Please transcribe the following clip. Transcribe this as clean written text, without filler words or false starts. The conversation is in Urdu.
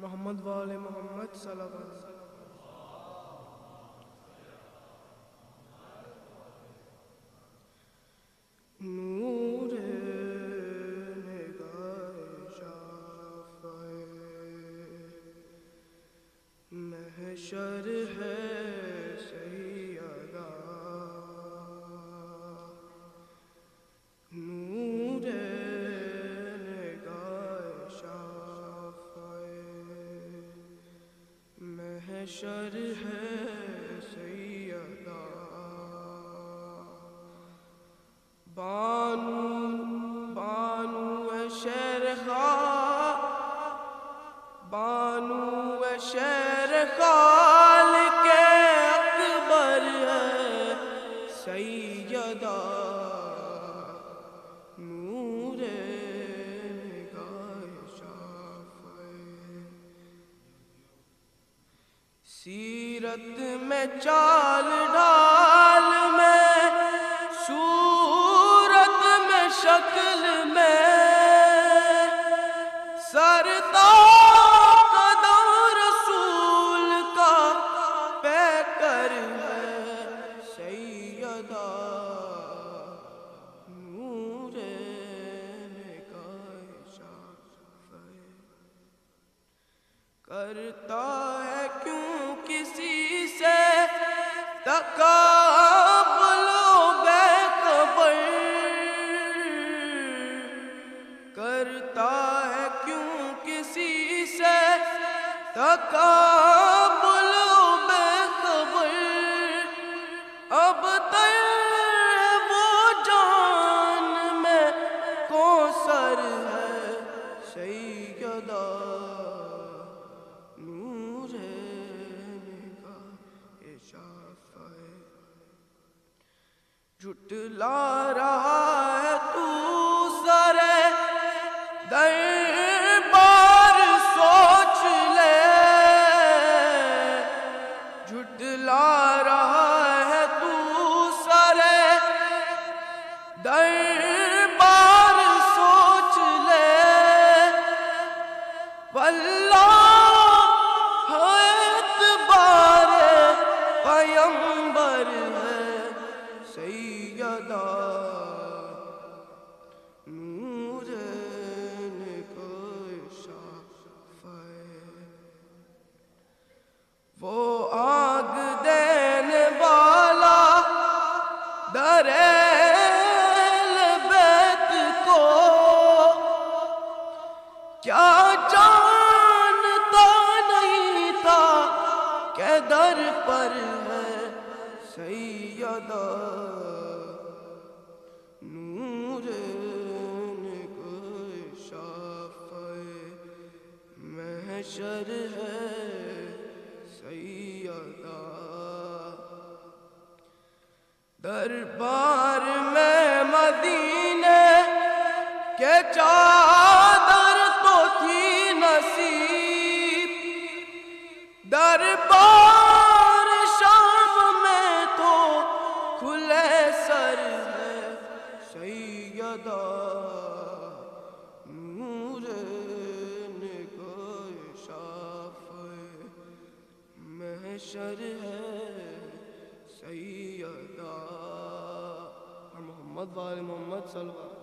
محمد والے محمد صلی اللہ علیہ وسلم۔ نور نگاہ شافع محشر ہے سیدہ، نور نگاہ شافع محشر ہے سیدہ، بانو شیر خال، بانو شیر خال کے اکبر ہے سیدہ، نور نگاہ شافع سیرت میں چال ڈال میں شکل میں سرتا قدم رسول کا پیکر ہے سیدہ، نور نگاہ شافع کرتا ہے کیوں کسی سے تقابل بے خبر، کرتا ہے کیوں کسی سے تقابل بے خبر، اب تک وہ جان میں کوثر ہے سیدہ، نور نگاہ شافع جھٹلا رہا ہے تو سرے دربار سوچ لے، جھٹلا رہا ہے تو سرے دربار سوچ لے، واللہ اعتبار پیمبر ہے سیدہ، نور نگاہ شافع وہ آگ دینے والا در اہل بیت کو کیا جانتا نہیں تھا کہ در پر ہے سیدہ، نور نگاہ شافع محشر ہے سیدہ، دربار میں مدینے کے چادر تو تھی نصیب، دربار شام میں تو کھلے سر ہے سیدہ، نور نگاہ شافع محشر ہے سیدہ، محمد والے محمد صلی اللہ علیہ وسلم۔